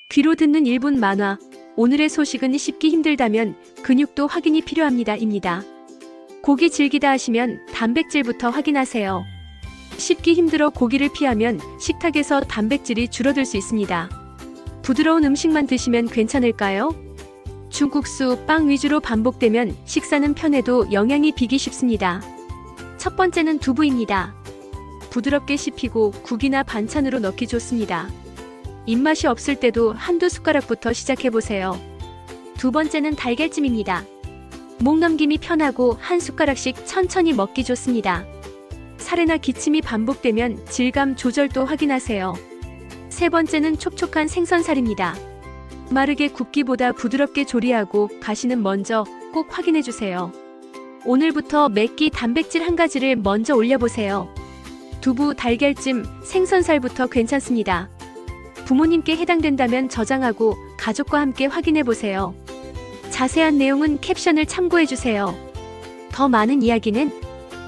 귀로 듣는 1분 만화. 오늘의 소식은 씹기 힘들다면 근육도 확인이 필요합니다. 입니다. 고기 질기다 하시면 단백질부터 확인하세요. 씹기 힘들어 고기를 피하면 식탁에서 단백질이 줄어들 수 있습니다. 부드러운 음식만 드시면 괜찮을까요? 중국수, 빵 위주로 반복되면 식사는 편해도 영양이 비기 쉽습니다. 첫 번째는 두부입니다. 부드럽게 씹히고 국이나 반찬으로 넣기 좋습니다. 입맛이 없을 때도 한두 숟가락부터 시작해보세요. 두 번째는 달걀찜입니다. 목 넘김이 편하고 한 숟가락씩 천천히 먹기 좋습니다. 살에나 기침이 반복되면 질감 조절도 확인하세요. 세 번째는 촉촉한 생선살입니다. 마르게 굽기보다 부드럽게 조리하고 가시는 먼저 꼭 확인해주세요. 오늘부터 맵기 단백질 한 가지를 먼저 올려보세요. 두부, 달걀찜, 생선살부터 괜찮습니다. 부모님께 해당된다면 저장하고 가족과 함께 확인해보세요. 자세한 내용은 캡션을 참고해주세요. 더 많은 이야기는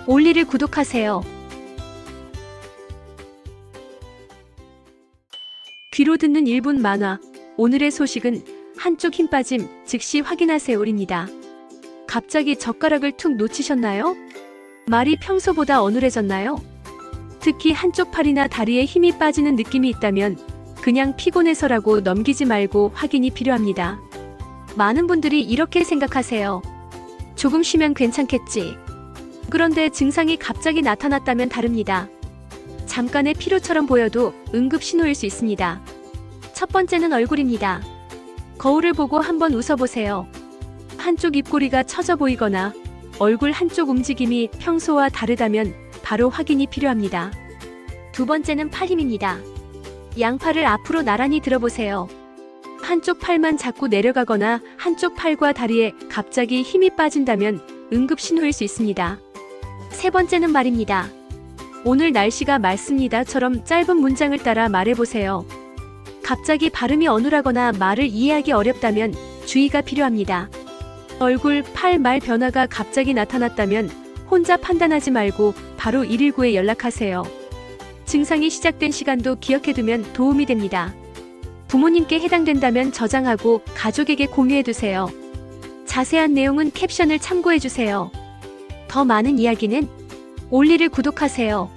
올리를 구독하세요. 귀로 듣는 1분 만화. 오늘의 소식은 한쪽 힘 빠짐 즉시 확인하세요입니다. 갑자기 젓가락을 툭 놓치셨나요? 말이 평소보다 어눌해졌나요? 특히 한쪽 팔이나 다리에 힘이 빠지는 느낌이 있다면 그냥 피곤해서라고 넘기지 말고 확인이 필요합니다. 많은 분들이 이렇게 생각하세요. 조금 쉬면 괜찮겠지. 그런데 증상이 갑자기 나타났다면 다릅니다. 잠깐의 피로처럼 보여도 응급 신호일 수 있습니다. 첫 번째는 얼굴입니다. 거울을 보고 한번 웃어보세요. 한쪽 입꼬리가 처져 보이거나 얼굴 한쪽 움직임이 평소와 다르다면 바로 확인이 필요합니다. 두 번째는 팔 힘입니다. 양팔을 앞으로 나란히 들어보세요. 한쪽 팔만 자꾸 내려가거나 한쪽 팔과 다리에 갑자기 힘이 빠진다면 응급 신호일 수 있습니다. 세 번째는 말입니다. 오늘 날씨가 맑습니다처럼 짧은 문장을 따라 말해보세요. 갑자기 발음이 어눌하거나 말을 이해하기 어렵다면 주의가 필요합니다. 얼굴, 팔, 말 변화가 갑자기 나타났다면 혼자 판단하지 말고 바로 119에 연락하세요. 증상이 시작된 시간도 기억해두면 도움이 됩니다. 부모님께 해당된다면 저장하고 가족에게 공유해두세요. 자세한 내용은 캡션을 참고해주세요. 더 많은 이야기는 올리를 구독하세요.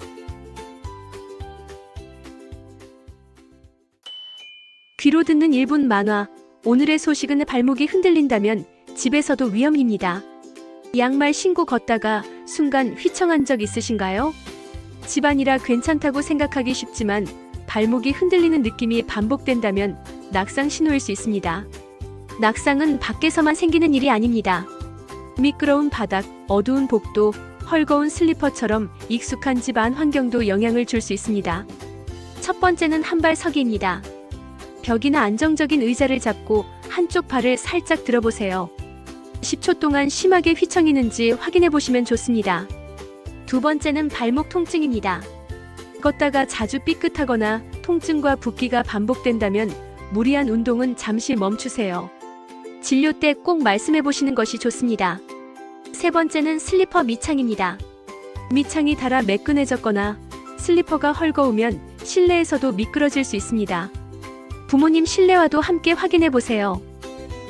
귀로 듣는 1분 만화. 오늘의 소식은 발목이 흔들린다면 집에서도 위험입니다. 양말 신고 걷다가 순간 휘청한 적 있으신가요? 집안이라 괜찮다고 생각하기 쉽지만 발목이 흔들리는 느낌이 반복된다면 낙상 신호일 수 있습니다. 낙상은 밖에서만 생기는 일이 아닙니다. 미끄러운 바닥, 어두운 복도, 헐거운 슬리퍼처럼 익숙한 집 안 환경도 영향을 줄 수 있습니다. 첫 번째는 한발 서기입니다. 벽이나 안정적인 의자를 잡고 한쪽 발을 살짝 들어보세요. 10초 동안 심하게 휘청이는지 확인해 보시면 좋습니다. 두 번째는 발목 통증입니다. 걷다가 자주 삐끗하거나 통증과 붓기가 반복된다면 무리한 운동은 잠시 멈추세요. 진료 때 꼭 말씀해 보시는 것이 좋습니다. 세 번째는 슬리퍼 밑창입니다. 밑창이 닳아 매끈해졌거나 슬리퍼가 헐거우면 실내에서도 미끄러질 수 있습니다. 부모님 실내와도 함께 확인해 보세요.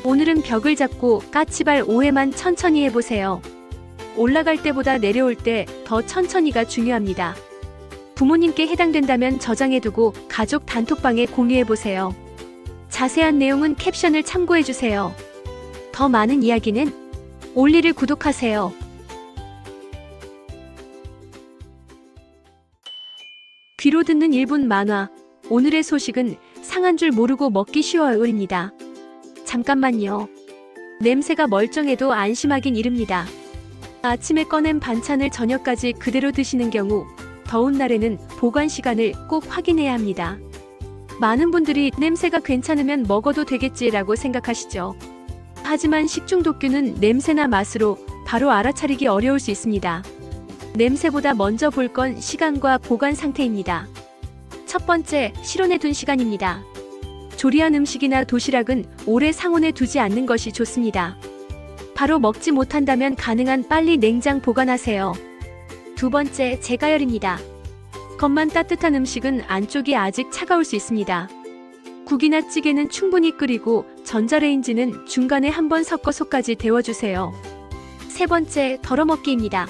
오늘은 벽을 잡고 까치발 5회만 천천히 해보세요. 올라갈 때보다 내려올 때 더 천천히가 중요합니다. 부모님께 해당된다면 저장해두고 가족 단톡방에 공유해보세요. 자세한 내용은 캡션을 참고해주세요. 더 많은 이야기는 올리를 구독하세요. 귀로 듣는 1분 만화. 오늘의 소식은 상한 줄 모르고 먹기 쉬워요입니다. 잠깐만요. 냄새가 멀쩡해도 안심하긴 이릅니다. 아침에 꺼낸 반찬을 저녁까지 그대로 드시는 경우 더운 날에는 보관 시간을 꼭 확인해야 합니다. 많은 분들이 냄새가 괜찮으면 먹어도 되겠지라고 생각하시죠. 하지만 식중독균은 냄새나 맛으로 바로 알아차리기 어려울 수 있습니다. 냄새보다 먼저 볼 건 시간과 보관 상태입니다. 첫 번째, 실온에 둔 시간입니다. 조리한 음식이나 도시락은 오래 상온에 두지 않는 것이 좋습니다. 바로 먹지 못한다면 가능한 빨리 냉장 보관하세요. 두 번째, 재가열입니다. 겉만 따뜻한 음식은 안쪽이 아직 차가울 수 있습니다. 국이나 찌개는 충분히 끓이고 전자레인지는 중간에 한번 섞어 속까지 데워주세요. 세 번째, 덜어먹기입니다.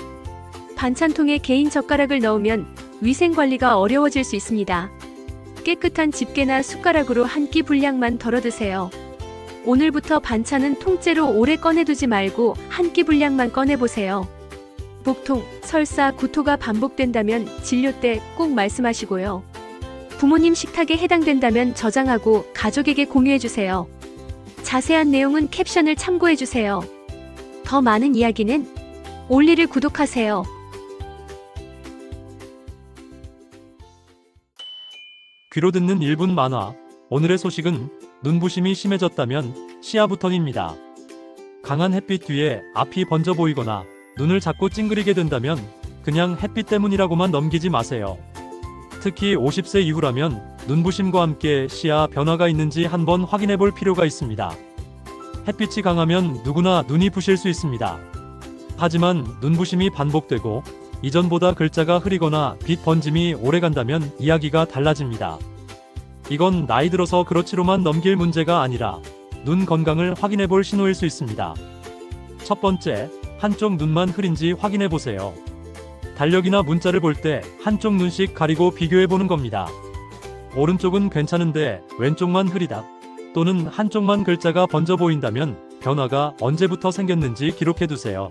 반찬통에 개인 젓가락을 넣으면 위생관리가 어려워질 수 있습니다. 깨끗한 집게나 숟가락으로 한 끼 분량만 덜어 드세요. 오늘부터 반찬은 통째로 오래 꺼내두지 말고 한 끼 분량만 꺼내보세요. 복통, 설사, 구토가 반복된다면 진료 때 꼭 말씀하시고요. 부모님 식탁에 해당된다면 저장하고 가족에게 공유해주세요. 자세한 내용은 캡션을 참고해주세요. 더 많은 이야기는 올리를 구독하세요. 귀로 듣는 1분 만화. 오늘의 소식은 눈부심이 심해졌다면 시야부턴입니다. 강한 햇빛 뒤에 앞이 번져 보이거나 눈을 자꾸 찡그리게 된다면 그냥 햇빛 때문이라고만 넘기지 마세요. 특히 50세 이후라면 눈부심과 함께 시야 변화가 있는지 한번 확인해 볼 필요가 있습니다. 햇빛이 강하면 누구나 눈이 부실 수 있습니다. 하지만 눈부심이 반복되고 이전보다 글자가 흐리거나 빛 번짐이 오래간다면 이야기가 달라집니다. 이건 나이 들어서 그렇지로만 넘길 문제가 아니라 눈 건강을 확인해 볼 신호일 수 있습니다. 첫 번째, 한쪽 눈만 흐린지 확인해 보세요. 달력이나 문자를 볼 때 한쪽 눈씩 가리고 비교해 보는 겁니다. 오른쪽은 괜찮은데 왼쪽만 흐리다, 또는 한쪽만 글자가 번져 보인다면 변화가 언제부터 생겼는지 기록해 두세요.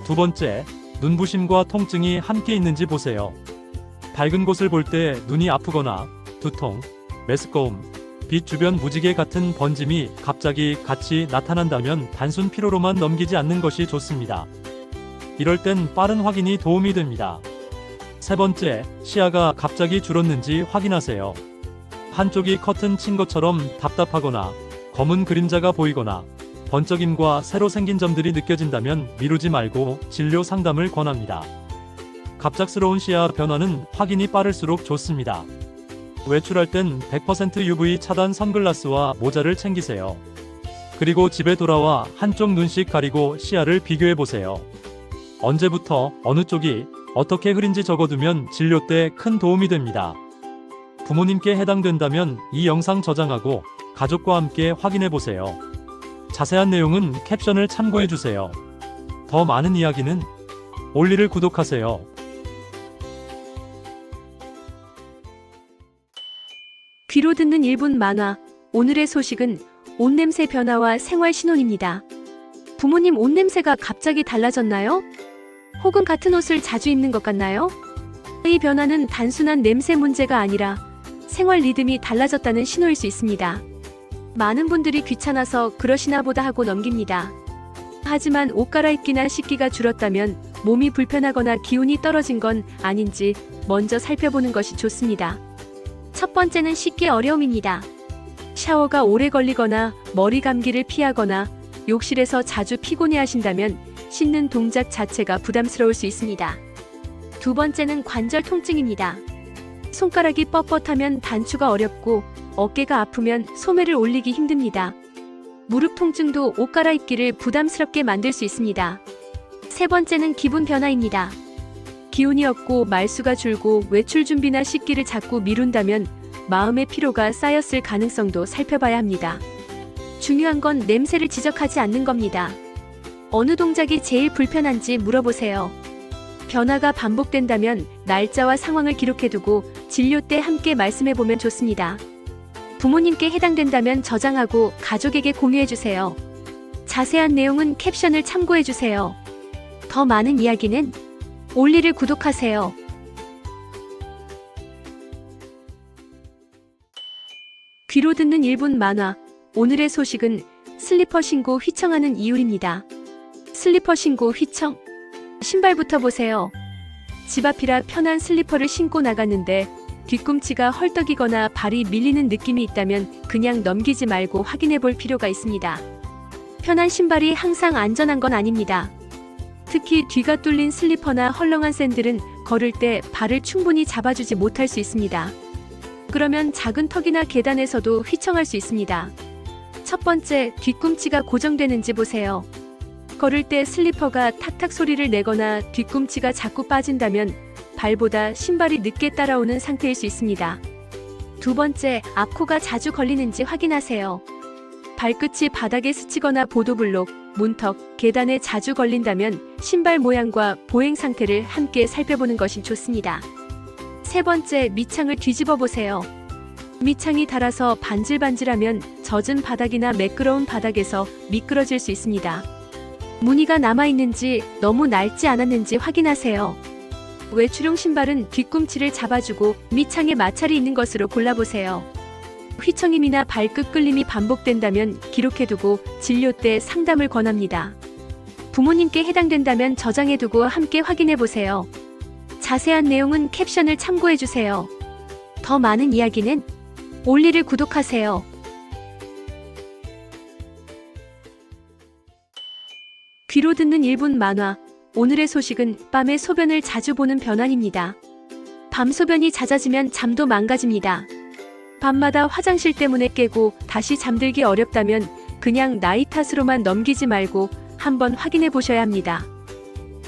두 번째, 눈부심과 통증이 함께 있는지 보세요. 밝은 곳을 볼 때 눈이 아프거나 두통, 메스꺼움, 빛 주변 무지개 같은 번짐이 갑자기 같이 나타난다면 단순 피로로만 넘기지 않는 것이 좋습니다. 이럴 땐 빠른 확인이 도움이 됩니다. 세 번째, 시야가 갑자기 줄었는지 확인하세요. 한쪽이 커튼 친 것처럼 답답하거나 검은 그림자가 보이거나 번쩍임과 새로 생긴 점들이 느껴진다면 미루지 말고 진료 상담을 권합니다. 갑작스러운 시야 변화는 확인이 빠를수록 좋습니다. 외출할 땐 100% UV 차단 선글라스와 모자를 챙기세요. 그리고 집에 돌아와 한쪽 눈씩 가리고 시야를 비교해 보세요. 언제부터 어느 쪽이 어떻게 흐린지 적어두면 진료 때 큰 도움이 됩니다. 부모님께 해당된다면 이 영상 저장하고 가족과 함께 확인해 보세요. 자세한 내용은 캡션을 참고해 주세요. 더 많은 이야기는 올리를 구독하세요. 귀로 듣는 1분 만화. 오늘의 소식은 옷냄새 변화와 생활 신혼입니다. 부모님 옷냄새가 갑자기 달라졌나요? 혹은 같은 옷을 자주 입는 것 같나요? 이 변화는 단순한 냄새 문제가 아니라 생활 리듬이 달라졌다는 신호일 수 있습니다. 많은 분들이 귀찮아서 그러시나 보다 하고 넘깁니다. 하지만 옷 갈아입기나 씻기가 줄었다면 몸이 불편하거나 기운이 떨어진 건 아닌지 먼저 살펴보는 것이 좋습니다. 첫 번째는 씻기 어려움입니다. 샤워가 오래 걸리거나 머리 감기를 피하거나 욕실에서 자주 피곤해하신다면 씻는 동작 자체가 부담스러울 수 있습니다. 두 번째는 관절 통증입니다. 손가락이 뻣뻣하면 단추가 어렵고 어깨가 아프면 소매를 올리기 힘듭니다. 무릎 통증도 옷 갈아입기를 부담스럽게 만들 수 있습니다. 세 번째는 기분 변화입니다. 기운이 없고 말수가 줄고 외출 준비나 씻기를 자꾸 미룬다면 마음의 피로가 쌓였을 가능성도 살펴봐야 합니다. 중요한 건 냄새를 지적하지 않는 겁니다. 어느 동작이 제일 불편한지 물어보세요. 변화가 반복된다면 날짜와 상황을 기록해두고 진료 때 함께 말씀해보면 좋습니다. 부모님께 해당된다면 저장하고 가족에게 공유해주세요. 자세한 내용은 캡션을 참고해주세요. 더 많은 이야기는 올리를 구독하세요. 귀로 듣는 1분 만화. 오늘의 소식은 슬리퍼 신고 휘청하는 이유입니다. 슬리퍼 신고 휘청? 신발부터 보세요. 집 앞이라 편한 슬리퍼를 신고 나갔는데 뒤꿈치가 헐떡이거나 발이 밀리는 느낌이 있다면 그냥 넘기지 말고 확인해 볼 필요가 있습니다. 편한 신발이 항상 안전한 건 아닙니다. 특히 뒤가 뚫린 슬리퍼나 헐렁한 샌들은 걸을 때 발을 충분히 잡아주지 못할 수 있습니다. 그러면 작은 턱이나 계단에서도 휘청할 수 있습니다. 첫 번째, 뒤꿈치가 고정되는지 보세요. 걸을 때 슬리퍼가 탁탁 소리를 내거나 뒤꿈치가 자꾸 빠진다면 발보다 신발이 늦게 따라오는 상태일 수 있습니다. 두 번째, 앞코가 자주 걸리는지 확인하세요. 발끝이 바닥에 스치거나 보도블록, 문턱, 계단에 자주 걸린다면 신발 모양과 보행 상태를 함께 살펴보는 것이 좋습니다. 세 번째, 밑창을 뒤집어 보세요. 밑창이 닳아서 반질반질하면 젖은 바닥이나 매끄러운 바닥에서 미끄러질 수 있습니다. 무늬가 남아있는지 너무 낡지 않았는지 확인하세요. 외출용 신발은 뒤꿈치를 잡아주고 밑창에 마찰이 있는 것으로 골라보세요. 휘청임이나 발끝 끌림이 반복된다면 기록해두고 진료 때 상담을 권합니다. 부모님께 해당된다면 저장해두고 함께 확인해보세요. 자세한 내용은 캡션을 참고해주세요. 더 많은 이야기는 올리를 구독하세요. 귀로 듣는 1분 만화. 오늘의 소식은 밤에 소변을 자주 보는 변환입니다. 밤 소변이 잦아지면 잠도 망가집니다. 밤마다 화장실 때문에 깨고 다시 잠들기 어렵다면 그냥 나이 탓으로만 넘기지 말고 한번 확인해 보셔야 합니다.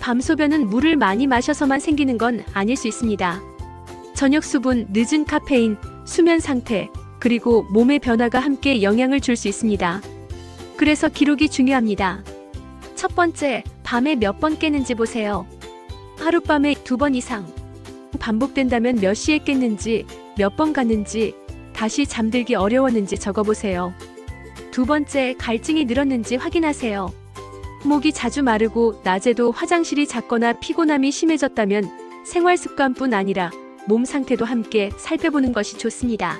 밤 소변은 물을 많이 마셔서만 생기는 건 아닐 수 있습니다. 저녁 수분, 늦은 카페인, 수면 상태, 그리고 몸의 변화가 함께 영향을 줄 수 있습니다. 그래서 기록이 중요합니다. 첫 번째, 밤에 몇 번 깨는지 보세요. 하룻밤에 2번 이상. 반복된다면 몇 시에 깼는지, 몇 번 갔는지, 다시 잠들기 어려웠는지 적어보세요. 두 번째, 갈증이 늘었는지 확인하세요. 목이 자주 마르고 낮에도 화장실이 잦거나 피곤함이 심해졌다면 생활 습관뿐 아니라 몸 상태도 함께 살펴보는 것이 좋습니다.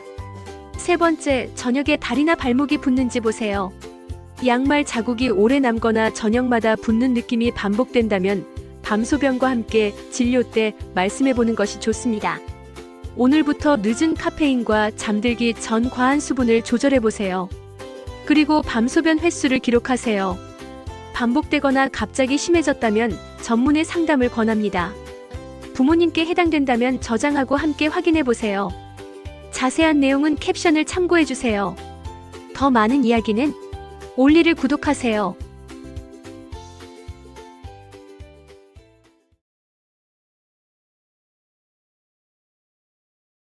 세 번째, 저녁에 다리나 발목이 붓는지 보세요. 양말 자국이 오래 남거나 저녁마다 붓는 느낌이 반복된다면 밤소변과 함께 진료 때 말씀해보는 것이 좋습니다. 오늘부터 늦은 카페인과 잠들기 전 과한 수분을 조절해보세요. 그리고 밤소변 횟수를 기록하세요. 반복되거나 갑자기 심해졌다면 전문의 상담을 권합니다. 부모님께 해당된다면 저장하고 함께 확인해보세요. 자세한 내용은 캡션을 참고해주세요. 더 많은 이야기는 올리를 구독하세요.